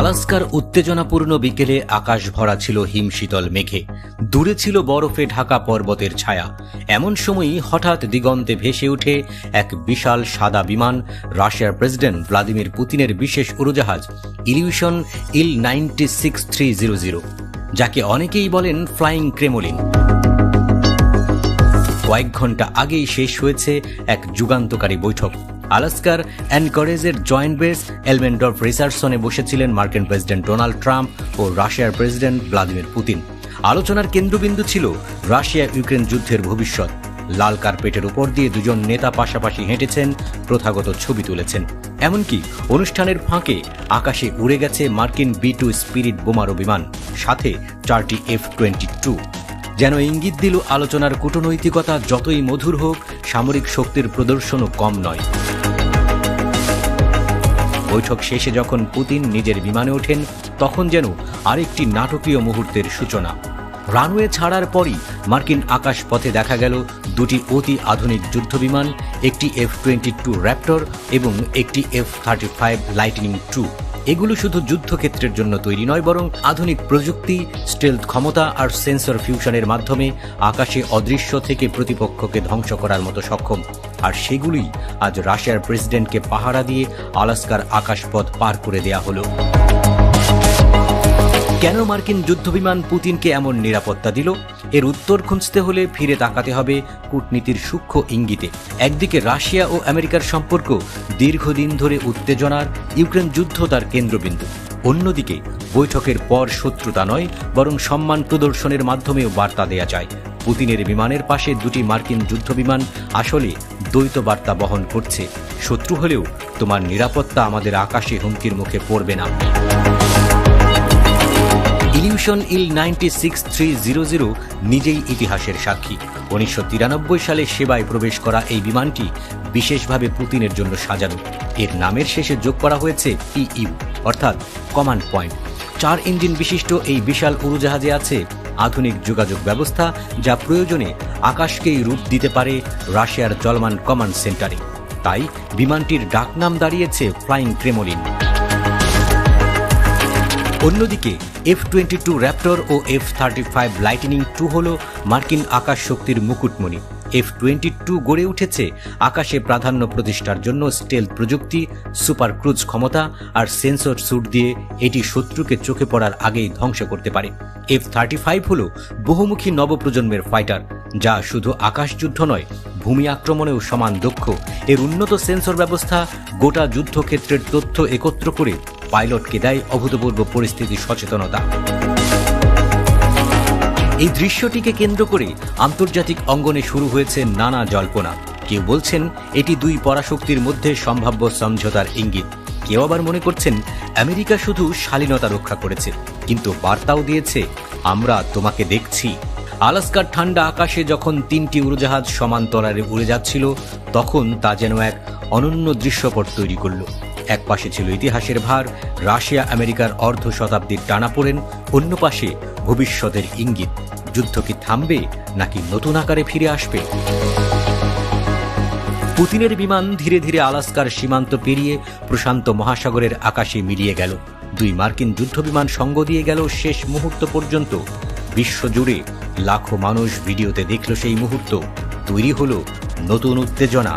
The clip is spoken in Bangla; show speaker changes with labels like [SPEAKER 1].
[SPEAKER 1] আলাস্কার উত্তেজনাপূর্ণ বিকেলে আকাশ ভরা ছিল হিমশীতল মেঘে, দূরে ছিল বরফে ঢাকা পর্বতের ছায়া। এমন সময়ই হঠাৎ দিগন্তে ভেসে ওঠে এক বিশাল সাদা বিমান, রাশিয়ার প্রেসিডেন্ট ভ্লাদিমির পুতিনের বিশেষ উড়োজাহাজ ইলিউশন Il-96-300, যাকে অনেকেই বলেন ফ্লাইং ক্রেমলিন। কয়েক ঘন্টা আগেই শেষ হয়েছে এক যুগান্তকারী বৈঠক। আলাস্কার অ্যানকরেজের জয়েন্ট বেস এলমেন্ডর্ফ রিসার্চসনে বসেছিলেন মার্কিন প্রেসিডেন্ট ডোনাল্ড ট্রাম্প ও রাশিয়ার প্রেসিডেন্ট ভ্লাদিমির পুতিন। আলোচনার কেন্দ্রবিন্দু ছিল রাশিয়া ইউক্রেন যুদ্ধের ভবিষ্যৎ। লাল কার্পেটের উপর দিয়ে দুজন নেতা পাশাপাশি হেঁটেছেন, প্রথাগত ছবি তুলেছেন। এমনকি অনুষ্ঠানের ফাঁকে আকাশে উড়ে গেছে মার্কিন B-2 স্পিরিট বোমারু বিমান, সাথে 4টি F-22। যেন ইঙ্গিত দিল আলোচনার কূটনৈতিকতা যতই মধুর হোক, সামরিক শক্তির প্রদর্শনও কম নয়। বৈঠক শেষে যখন পুতিন নিজের বিমানে ওঠেন, তখন যেন আরেকটি নাটকীয় মুহূর্তের সূচনা। রানওয়ে ছাড়ার পরই মার্কিন আকাশপথে দেখা গেল দুটি অতি আধুনিক যুদ্ধবিমান, একটি F-22 র্যাপ্টর এবং একটি F-35 লাইটনিং II। এগুলো শুধু যুদ্ধক্ষেত্রের জন্য তৈরি নয়, বরং আধুনিক প্রযুক্তি, স্টেলথ ক্ষমতা আর সেন্সর ফিউশনের মাধ্যমে আকাশে অদৃশ্য থেকে প্রতিপক্ষকে ধ্বংস করার মতো সক্ষম। আর সেগুলোই আজ রাশিয়ার প্রেসিডেন্টকে পাহারা দিয়ে আলাস্কার আকাশপথ পার করে দেয়া হলো। কেন মার্কিন যুদ্ধবিমান পুতিনকে এমন নিরাপত্তা দিল? এর উত্তর খুঁজতে হলে ফিরে তাকাতে হবে কূটনীতির সূক্ষ্ম ইঙ্গিতে। একদিকে রাশিয়া ও আমেরিকার সম্পর্ক দীর্ঘদিন ধরে উত্তেজনার, ইউক্রেন যুদ্ধ তার কেন্দ্রবিন্দু। অন্যদিকে বৈঠকের পর শত্রুতা নয়, বরং সম্মান প্রদর্শনের মাধ্যমেও বার্তা দেয়া যায়। পুতিনের বিমানের পাশে দুটি মার্কিন যুদ্ধবিমান আসলে দ্বৈত বার্তা বহন করছে: শত্রু হলেও তোমার নিরাপত্তা আমাদের আকাশে হুমকির মুখে পড়বে না। ইলিউশন Il-96-300 নিজেই ইতিহাসের সাক্ষী। 1993 সালে সেবায় প্রবেশ করা এই বিমানটি বিশেষভাবে পুতিনের জন্য সাজানো। এর নামের শেষে যোগ করা হয়েছে PU, অর্থাৎ কমান্ড পয়েন্ট। 4 ইঞ্জিন বিশিষ্ট এই বিশাল উড়োজাহাজে আছে আধুনিক যোগাযোগ ব্যবস্থা, যা প্রয়োজনে আকাশকেই রূপ দিতে পারে রাশিয়ার চলমান কমান্ড সেন্টারে। তাই বিমানটির ডাকনাম দাঁড়িয়েছে ফ্লাইং ক্রেমলিন। অন্যদিকে F-22 র্যাপ্টর ও F-35 লাইটনিং II হল মার্কিন আকাশ শক্তির মুকুটমণি। F-22 গড়ে উঠেছে আকাশে প্রাধান্য প্রতিষ্ঠার জন্য স্টেলথ প্রযুক্তি, সুপার ক্রুজ ক্ষমতা আর সেন্সর স্যুট দিয়ে এটি শত্রুকে চোখে পড়ার আগেই ধ্বংস করতে পারে। F-35 হল বহুমুখী নবপ্রজন্মের ফাইটার, যা শুধু আকাশযুদ্ধ নয়, ভূমি আক্রমণেও সমান দক্ষ। এর উন্নত সেন্সর ব্যবস্থা গোটা যুদ্ধক্ষেত্রের তথ্য একত্র করে পাইলটকে দেয় অভূতপূর্ব পরিস্থিতি সচেতনতা। এই দৃশ্যটিকে কেন্দ্র করে আন্তর্জাতিক অঙ্গনে শুরু হয়েছে নানা জল্পনা। কেউ বলছেন এটি দুই পরাশক্তির মধ্যে সম্ভাব্য সমঝোতার ইঙ্গিত। কেউ আবার মনে করছেন আমেরিকা শুধু শালীনতা রক্ষা করেছে, কিন্তু বার্তাও দিয়েছে আমরা তোমাকে দেখছি। আলাস্কার ঠান্ডা আকাশে যখন 3টি উড়োজাহাজ সমান্তরালে উড়ে যাচ্ছিল, তখন তা যেন এক অনন্য দৃশ্যপট তৈরি করল। এক পাশে ছিল ইতিহাসের ভার, রাশিয়া আমেরিকার অর্ধ শতাব্দীর টানাপোড়েন, অন্য পাশে ভবিষ্যতের ইঙ্গিত। যুদ্ধ কি থামবে নাকি নতুন আকারে ফিরে আসবে? পুতিনের বিমান ধীরে ধীরে আলাস্কার সীমান্ত পেরিয়ে প্রশান্ত মহাসাগরের আকাশে মিলিয়ে গেল। 2 মার্কিন যুদ্ধবিমান সঙ্গ দিয়ে গেল শেষ মুহূর্ত পর্যন্ত। বিশ্বজুড়ে লাখো মানুষ ভিডিওতে দেখল সেই মুহূর্ত। তৈরি হলো নতুন উত্তেজনা।